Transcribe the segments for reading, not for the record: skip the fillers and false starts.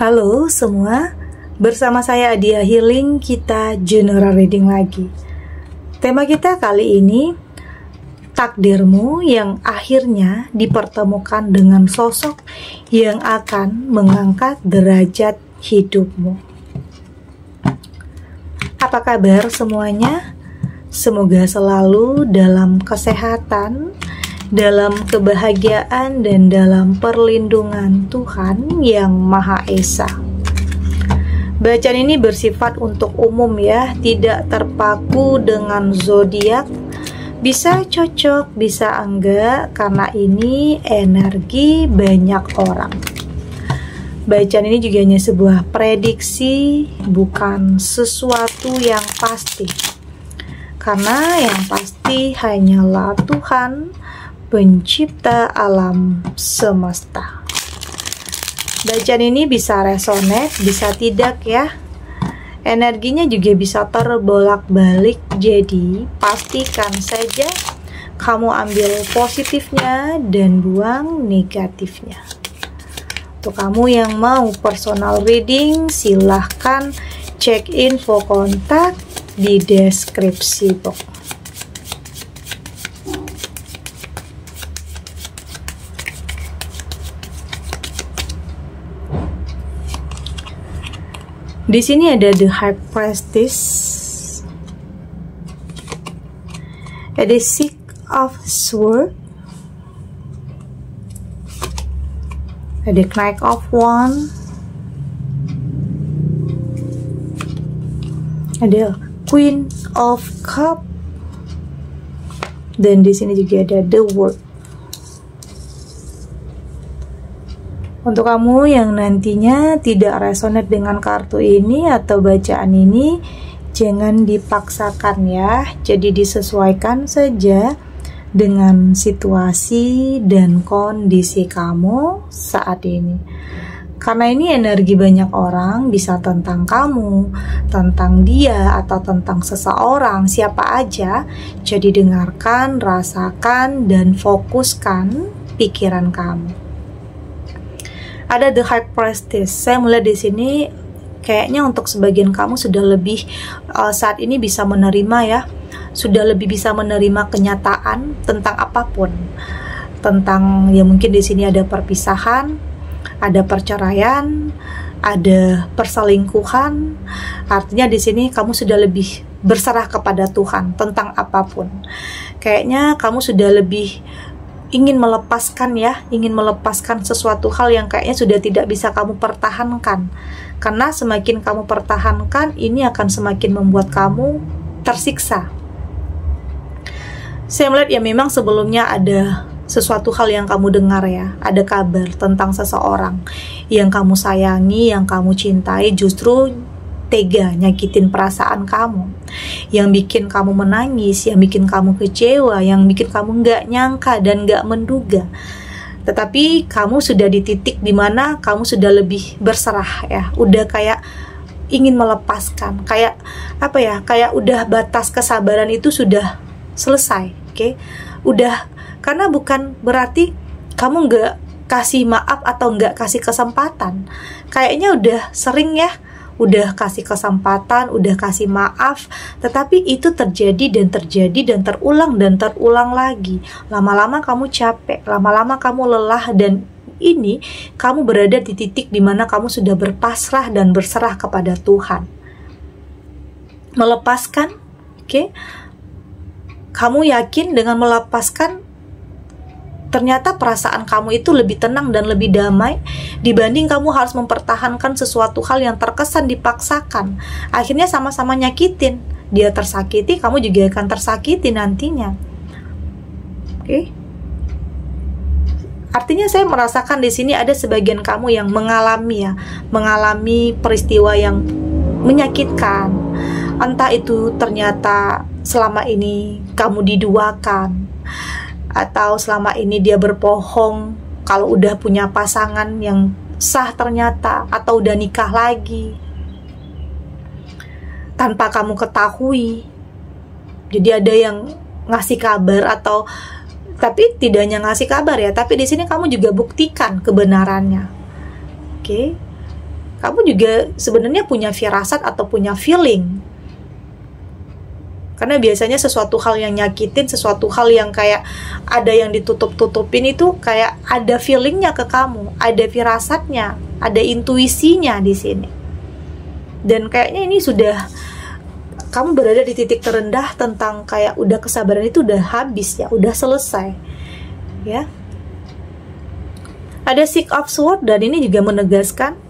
Halo semua, bersama saya Adia Healing, kita general reading lagi. Tema kita kali ini, takdirmu yang akhirnya dipertemukan dengan sosok yang akan mengangkat derajat hidupmu. Apa kabar semuanya? Semoga selalu dalam kesehatan, dalam kebahagiaan, dan dalam perlindungan Tuhan yang Maha Esa. Bacaan ini bersifat untuk umum ya, tidak terpaku dengan zodiak. Bisa cocok, bisa enggak, karena ini energi banyak orang. Bacaan ini juga hanya sebuah prediksi, bukan sesuatu yang pasti. Karena yang pasti hanyalah Tuhan, pencipta alam semesta. Bacaan ini bisa resonate, bisa tidak ya. Energinya juga bisa terbolak-balik, jadi pastikan saja kamu ambil positifnya dan buang negatifnya. Untuk kamu yang mau personal reading, silahkan cek info kontak di deskripsi box. Di sini ada The High Priestess, ada Six of Swords, ada Knight of Wands, ada Queen of Cups, dan di sini juga ada The World. Untuk kamu yang nantinya tidak resonate dengan kartu ini atau bacaan ini, jangan dipaksakan ya. Jadi disesuaikan saja dengan situasi dan kondisi kamu saat ini. Karena ini energi banyak orang, bisa tentang kamu, tentang dia, atau tentang seseorang, siapa aja. Jadi dengarkan, rasakan, dan fokuskan pikiran kamu. Ada The High Priestess. Saya melihat di sini kayaknya untuk sebagian kamu sudah lebih saat ini bisa menerima ya, sudah lebih bisa menerima kenyataan tentang apapun, tentang ya mungkin di sini ada perpisahan, ada perceraian, ada perselingkuhan. Artinya di sini kamu sudah lebih berserah kepada Tuhan tentang apapun. Kayaknya kamu sudah lebih ingin melepaskan ya, ingin melepaskan sesuatu hal yang kayaknya sudah tidak bisa kamu pertahankan. Karena semakin kamu pertahankan, ini akan semakin membuat kamu tersiksa. Saya melihat ya memang sebelumnya ada sesuatu hal yang kamu dengar ya, ada kabar tentang seseorang yang kamu sayangi, yang kamu cintai, justru tega nyakitin perasaan kamu, yang bikin kamu menangis, yang bikin kamu kecewa, yang bikin kamu nggak nyangka dan nggak menduga. Tetapi kamu sudah di titik dimana kamu sudah lebih berserah ya, udah kayak ingin melepaskan, kayak apa ya, kayak udah batas kesabaran itu sudah selesai, oke? Udah, karena bukan berarti kamu nggak kasih maaf atau nggak kasih kesempatan, kayaknya udah sering ya, udah kasih kesempatan, udah kasih maaf, tetapi itu terjadi dan terulang lagi. Lama-lama kamu capek, lama-lama kamu lelah, dan ini kamu berada di titik dimana kamu sudah berpasrah dan berserah kepada Tuhan. Melepaskan, oke? Kamu yakin dengan melepaskan, ternyata perasaan kamu itu lebih tenang dan lebih damai dibanding kamu harus mempertahankan sesuatu hal yang terkesan dipaksakan. Akhirnya sama-sama nyakitin. Dia tersakiti, kamu juga akan tersakiti nantinya. Oke? Artinya saya merasakan di sini ada sebagian kamu yang mengalami peristiwa yang menyakitkan. Entah itu ternyata selama ini kamu diduakan, atau selama ini dia berbohong kalau udah punya pasangan yang sah ternyata, atau udah nikah lagi tanpa kamu ketahui. Jadi ada yang ngasih kabar, atau tapi tidak hanya ngasih kabar ya, tapi di sini kamu juga buktikan kebenarannya. Oke. kamu juga sebenarnya punya firasat atau punya feeling. Karena biasanya sesuatu hal yang nyakitin, sesuatu hal yang kayak ada yang ditutup-tutupin itu kayak ada feelingnya ke kamu, ada firasatnya, ada intuisinya di sini. Dan kayaknya ini sudah, kamu berada di titik terendah tentang kayak udah kesabaran itu udah habis ya, udah selesai ya. Ada Six of Swords, dan ini juga menegaskan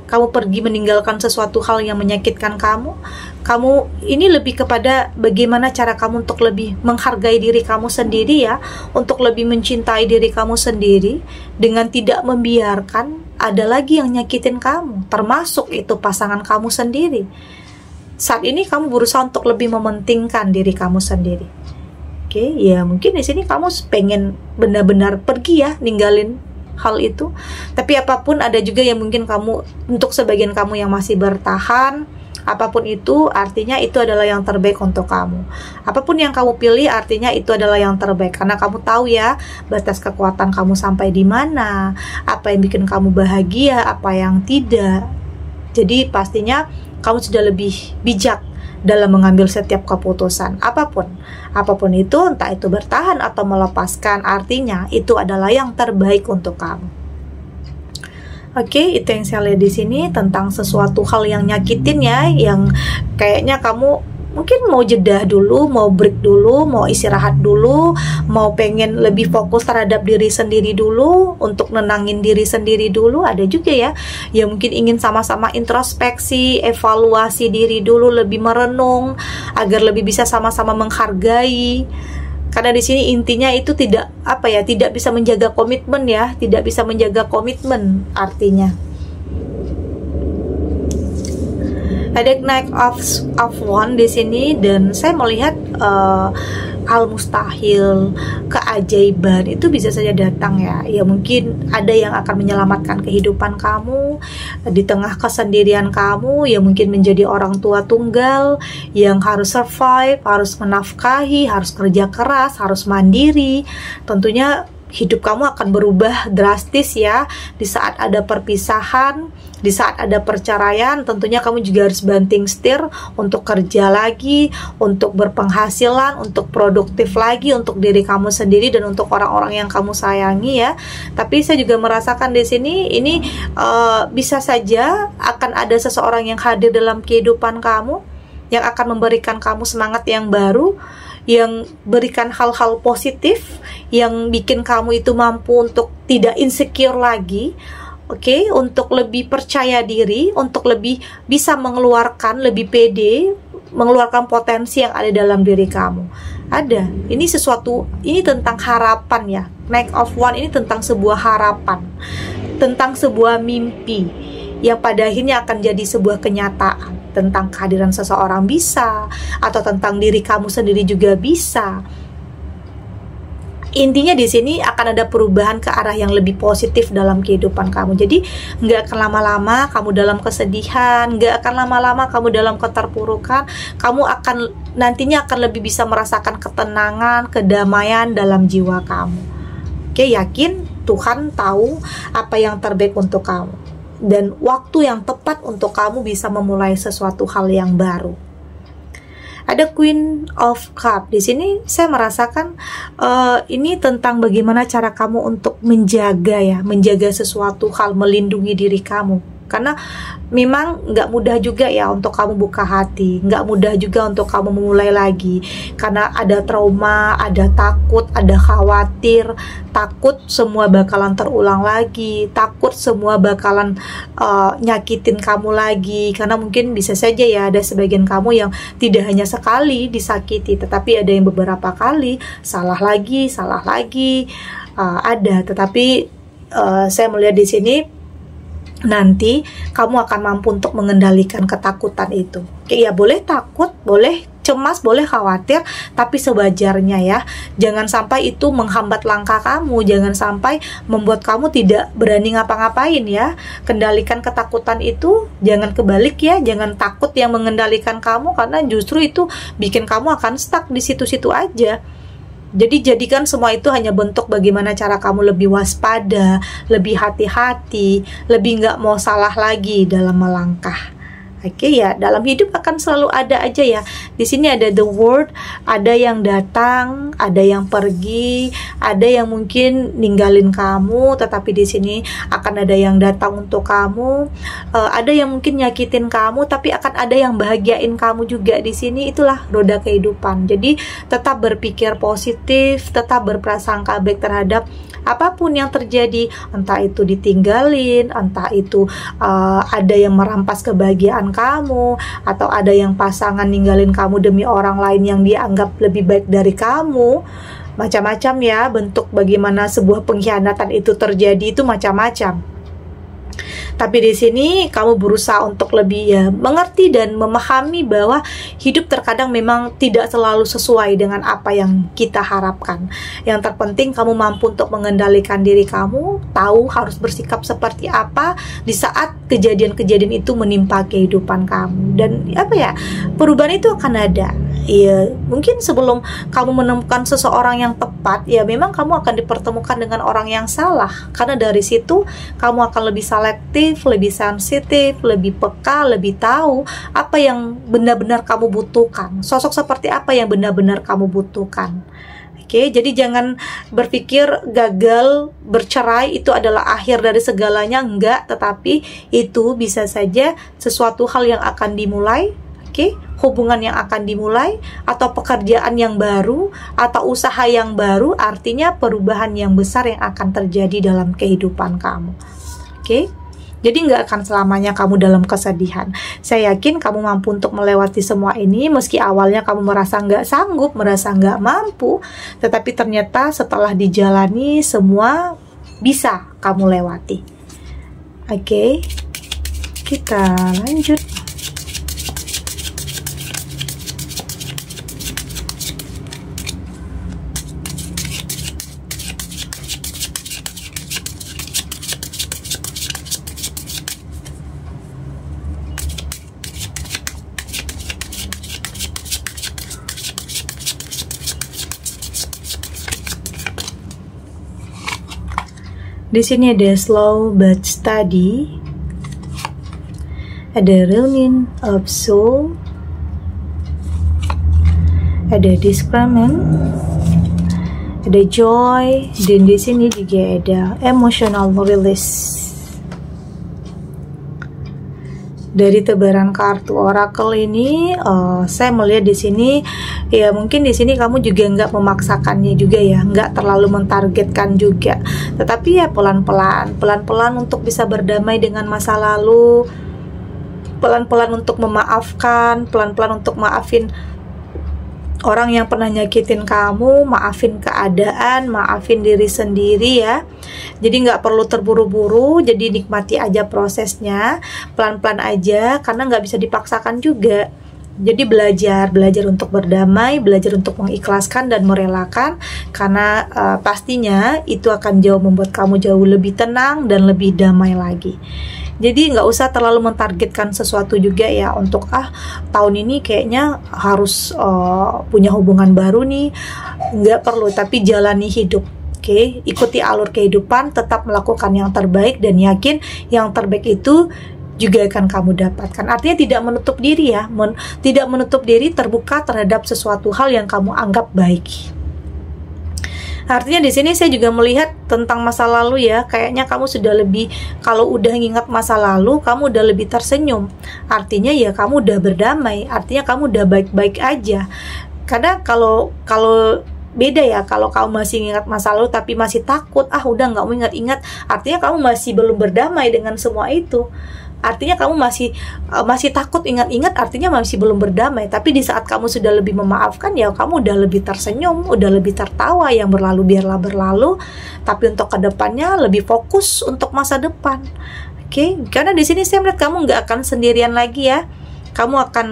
kamu pergi meninggalkan sesuatu hal yang menyakitkan kamu. Kamu ini lebih kepada bagaimana cara kamu untuk lebih menghargai diri kamu sendiri ya, untuk lebih mencintai diri kamu sendiri dengan tidak membiarkan ada lagi yang nyakitin kamu, termasuk itu pasangan kamu sendiri. Saat ini kamu berusaha untuk lebih mementingkan diri kamu sendiri. Oke, ya mungkin di sini kamu pengen benar-benar pergi ya, ninggalin hal itu. Tapi apapun, ada juga yang mungkin kamu, untuk sebagian kamu yang masih bertahan, apapun itu artinya itu adalah yang terbaik untuk kamu. Apapun yang kamu pilih artinya itu adalah yang terbaik, karena kamu tahu ya batas kekuatan kamu sampai di mana, apa yang bikin kamu bahagia, apa yang tidak. Jadi pastinya kamu sudah lebih bijak dalam mengambil setiap keputusan. Apapun itu, entah itu bertahan atau melepaskan, artinya itu adalah yang terbaik untuk kamu. Oke, itu yang saya lihat di sini tentang sesuatu hal yang nyakitin ya, yang kayaknya kamu mungkin mau jeda dulu, mau break dulu, mau istirahat dulu, mau pengen lebih fokus terhadap diri sendiri dulu, untuk nenangin diri sendiri dulu. Ada juga ya yang mungkin ingin sama-sama introspeksi, evaluasi diri dulu, lebih merenung agar lebih bisa sama-sama menghargai. Karena di sini intinya itu tidak tidak bisa menjaga komitmen ya, tidak bisa menjaga komitmen artinya. Ada Knight of Wands di sini, dan saya melihat hal mustahil, keajaiban itu bisa saja datang ya. Ya mungkin ada yang akan menyelamatkan kehidupan kamu di tengah kesendirian kamu, yang mungkin menjadi orang tua tunggal yang harus survive, harus menafkahi, harus kerja keras, harus mandiri. Tentunya hidup kamu akan berubah drastis ya di saat ada perpisahan, di saat ada perceraian. Tentunya kamu juga harus banting setir untuk kerja lagi, untuk berpenghasilan, untuk produktif lagi untuk diri kamu sendiri dan untuk orang-orang yang kamu sayangi ya. Tapi saya juga merasakan di sini ini bisa saja akan ada seseorang yang hadir dalam kehidupan kamu yang akan memberikan kamu semangat yang baru, yang berikan hal-hal positif, yang bikin kamu itu mampu untuk tidak insecure lagi, oke, untuk lebih percaya diri, untuk lebih bisa mengeluarkan, lebih pede, mengeluarkan potensi yang ada dalam diri kamu. Ada, ini sesuatu, ini tentang harapan ya. Knight of Wands ini tentang sebuah harapan, tentang sebuah mimpi yang pada akhirnya akan jadi sebuah kenyataan. Tentang kehadiran seseorang bisa, atau tentang diri kamu sendiri juga bisa. Intinya di sini akan ada perubahan ke arah yang lebih positif dalam kehidupan kamu. Jadi nggak akan lama-lama kamu dalam kesedihan, nggak akan lama-lama kamu dalam keterpurukan. Kamu akan nantinya akan lebih bisa merasakan ketenangan, kedamaian dalam jiwa kamu. Oke, yakin Tuhan tahu apa yang terbaik untuk kamu, dan waktu yang tepat untuk kamu bisa memulai sesuatu hal yang baru. Ada Queen of Cups di sini. Saya merasakan ini tentang bagaimana cara kamu untuk menjaga sesuatu hal, melindungi diri kamu. Karena memang nggak mudah juga ya untuk kamu buka hati, nggak mudah juga untuk kamu memulai lagi, karena ada trauma, ada takut, ada khawatir, takut semua bakalan terulang lagi, takut semua bakalan nyakitin kamu lagi. Karena mungkin bisa saja ya ada sebagian kamu yang tidak hanya sekali disakiti, tetapi ada yang beberapa kali, salah lagi, ada. Tetapi saya melihat di sini nanti kamu akan mampu untuk mengendalikan ketakutan itu. Ya boleh takut, boleh cemas, boleh khawatir, tapi sewajarnya ya. Jangan sampai itu menghambat langkah kamu, jangan sampai membuat kamu tidak berani ngapa-ngapain ya. Kendalikan ketakutan itu, jangan kebalik ya, jangan takut yang mengendalikan kamu, karena justru itu bikin kamu akan stuck di situ-situ aja. Jadi jadikan semua itu hanya bentuk bagaimana cara kamu lebih waspada, lebih hati-hati, lebih nggak mau salah lagi dalam melangkah. Oke ya, dalam hidup akan selalu ada aja ya. Di sini ada the world, ada yang datang, ada yang pergi, ada yang mungkin ninggalin kamu, tetapi di sini akan ada yang datang untuk kamu. Ada yang mungkin nyakitin kamu, tapi akan ada yang bahagiain kamu juga di sini. Itulah roda kehidupan. Jadi tetap berpikir positif, tetap berprasangka baik terhadap apapun yang terjadi, entah itu ditinggalin, entah itu ada yang merampas kebahagiaan kamu, atau ada yang pasangan ninggalin kamu demi orang lain yang dia anggap lebih baik dari kamu. Macam-macam ya bentuk bagaimana sebuah pengkhianatan itu terjadi, itu macam-macam. Tapi di sini kamu berusaha untuk lebih ya mengerti dan memahami bahwa hidup terkadang memang tidak selalu sesuai dengan apa yang kita harapkan. Yang terpenting kamu mampu untuk mengendalikan diri kamu, tahu harus bersikap seperti apa di saat kejadian-kejadian itu menimpa kehidupan kamu. Dan apa ya, perubahan itu akan ada. Iya, mungkin sebelum kamu menemukan seseorang yang tepat, ya memang kamu akan dipertemukan dengan orang yang salah. Karena dari situ kamu akan lebih selektif, lebih sensitif, lebih peka, lebih tahu apa yang benar-benar kamu butuhkan. Sosok seperti apa yang benar-benar kamu butuhkan. Oke, jadi jangan berpikir gagal bercerai itu adalah akhir dari segalanya, enggak, tetapi itu bisa saja sesuatu hal yang akan dimulai. Oke, hubungan yang akan dimulai, atau pekerjaan yang baru, atau usaha yang baru, artinya perubahan yang besar yang akan terjadi dalam kehidupan kamu. Oke, jadi nggak akan selamanya kamu dalam kesedihan. Saya yakin kamu mampu untuk melewati semua ini, meski awalnya kamu merasa nggak sanggup, merasa nggak mampu, tetapi ternyata setelah dijalani semua bisa kamu lewati. Oke, kita lanjut. Di sini ada slow but steady, ada reunion of soul, ada discernment, ada joy, dan di sini juga ada emotional release. Dari tebaran kartu oracle ini, saya melihat di sini, ya mungkin di sini kamu juga nggak memaksakannya juga ya, nggak terlalu mentargetkan juga, tetapi ya pelan-pelan untuk bisa berdamai dengan masa lalu, pelan-pelan untuk memaafkan, pelan-pelan untuk maafin orang yang pernah nyakitin kamu, maafin keadaan, maafin diri sendiri ya. Jadi nggak perlu terburu-buru, jadi nikmati aja prosesnya, pelan-pelan aja, karena nggak bisa dipaksakan juga. Jadi belajar untuk berdamai, belajar untuk mengikhlaskan dan merelakan, karena pastinya itu akan membuat kamu jauh lebih tenang dan lebih damai lagi. Jadi nggak usah terlalu mentargetkan sesuatu juga ya, untuk tahun ini kayaknya harus punya hubungan baru nih. Nggak perlu, tapi jalani hidup. Oke, ikuti alur kehidupan, tetap melakukan yang terbaik, dan yakin yang terbaik itu juga akan kamu dapatkan. Artinya tidak menutup diri ya, tidak menutup diri, terbuka terhadap sesuatu hal yang kamu anggap baik. Artinya di sini saya juga melihat tentang masa lalu ya, kayaknya kamu sudah lebih, kalau udah ngingat masa lalu, kamu udah lebih tersenyum. Artinya ya kamu udah berdamai, artinya kamu udah baik-baik aja. Karena kalau beda ya, kalau kamu masih ingat masa lalu tapi masih takut, udah nggak mau ingat-ingat, artinya kamu masih belum berdamai dengan semua itu. Artinya kamu masih takut ingat-ingat, artinya masih belum berdamai. Tapi di saat kamu sudah lebih memaafkan, ya kamu udah lebih tersenyum, udah lebih tertawa. Yang berlalu biarlah berlalu, tapi untuk kedepannya lebih fokus untuk masa depan. Oke, karena di sini saya melihat kamu nggak akan sendirian lagi ya. Kamu akan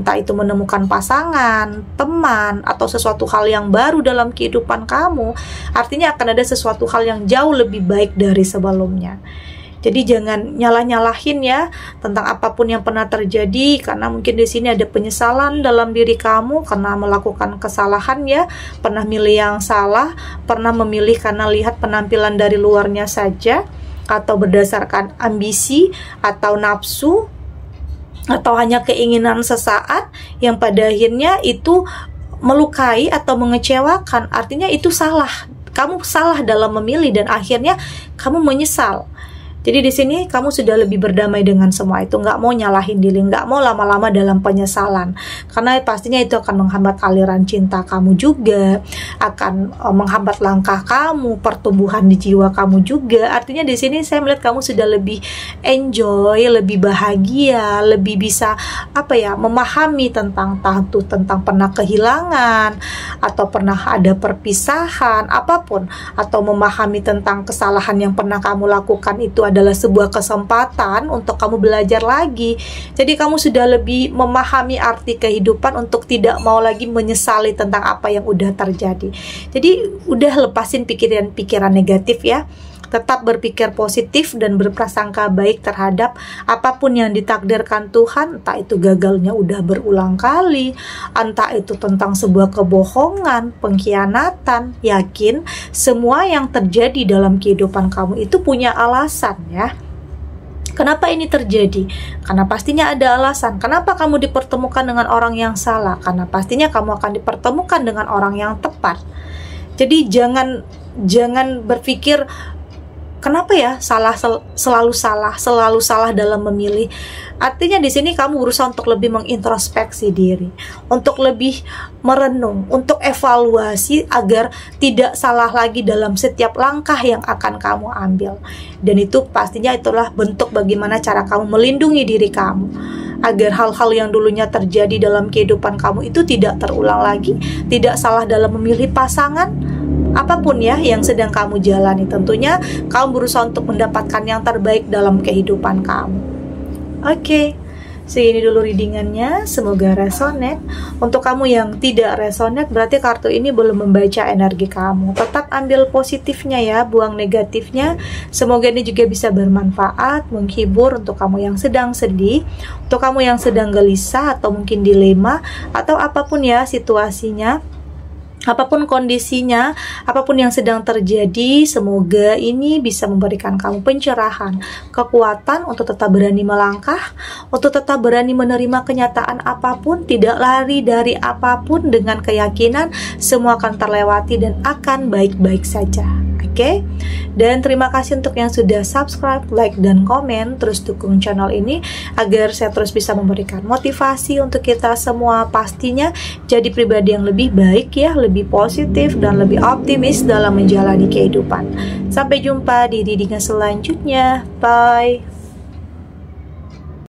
entah itu menemukan pasangan, teman, atau sesuatu hal yang baru dalam kehidupan kamu. Artinya akan ada sesuatu hal yang jauh lebih baik dari sebelumnya. Jadi jangan nyalah-nyalahin ya tentang apapun yang pernah terjadi, karena mungkin di sini ada penyesalan dalam diri kamu karena melakukan kesalahan ya, pernah milih yang salah, pernah memilih karena lihat penampilan dari luarnya saja, atau berdasarkan ambisi atau nafsu, atau hanya keinginan sesaat yang pada akhirnya itu melukai atau mengecewakan. Artinya itu salah. Kamu salah dalam memilih dan akhirnya kamu menyesal. Jadi di sini kamu sudah lebih berdamai dengan semua itu, nggak mau nyalahin diri, nggak mau lama-lama dalam penyesalan, karena pastinya itu akan menghambat aliran cinta kamu juga, akan menghambat langkah kamu, pertumbuhan di jiwa kamu juga. Artinya di sini saya melihat kamu sudah lebih enjoy, lebih bahagia, lebih bisa memahami tentang pernah kehilangan atau pernah ada perpisahan apapun, atau memahami tentang kesalahan yang pernah kamu lakukan itu adalah sebuah kesempatan untuk kamu belajar lagi. Jadi kamu sudah lebih memahami arti kehidupan untuk tidak mau lagi menyesali tentang apa yang udah terjadi. Jadi udah lepasin pikiran-pikiran negatif ya. Tetap berpikir positif dan berprasangka baik terhadap apapun yang ditakdirkan Tuhan, entah itu gagalnya udah berulang kali, entah itu tentang sebuah kebohongan, pengkhianatan. Yakin semua yang terjadi dalam kehidupan kamu itu punya alasan ya. Kenapa ini terjadi? Karena pastinya ada alasan. Kenapa kamu dipertemukan dengan orang yang salah? Karena pastinya kamu akan dipertemukan dengan orang yang tepat. Jadi jangan berpikir kenapa ya selalu salah dalam memilih. Artinya di sini kamu berusaha untuk lebih mengintrospeksi diri, untuk lebih merenung, untuk evaluasi agar tidak salah lagi dalam setiap langkah yang akan kamu ambil. Dan itu pastinya itulah bentuk bagaimana cara kamu melindungi diri kamu, agar hal-hal yang dulunya terjadi dalam kehidupan kamu itu tidak terulang lagi, tidak salah dalam memilih pasangan. Apapun ya yang sedang kamu jalani, tentunya kamu berusaha untuk mendapatkan yang terbaik dalam kehidupan kamu. Oke, segini dulu readingannya, semoga resonate. Untuk kamu yang tidak resonate, berarti kartu ini belum membaca energi kamu. Tetap ambil positifnya ya, buang negatifnya. Semoga ini juga bisa bermanfaat, menghibur untuk kamu yang sedang sedih, untuk kamu yang sedang gelisah atau mungkin dilema, atau apapun ya situasinya, apapun kondisinya, apapun yang sedang terjadi. Semoga ini bisa memberikan kamu pencerahan, kekuatan untuk tetap berani melangkah, untuk tetap berani menerima kenyataan apapun, tidak lari dari apapun, dengan keyakinan semua akan terlewati dan akan baik-baik saja. Oke? Dan terima kasih untuk yang sudah subscribe, like, dan komen. Terus dukung channel ini agar saya terus bisa memberikan motivasi untuk kita semua, pastinya jadi pribadi yang lebih baik ya, lebih positif dan lebih optimis dalam menjalani kehidupan. Sampai jumpa di readingan selanjutnya. Bye.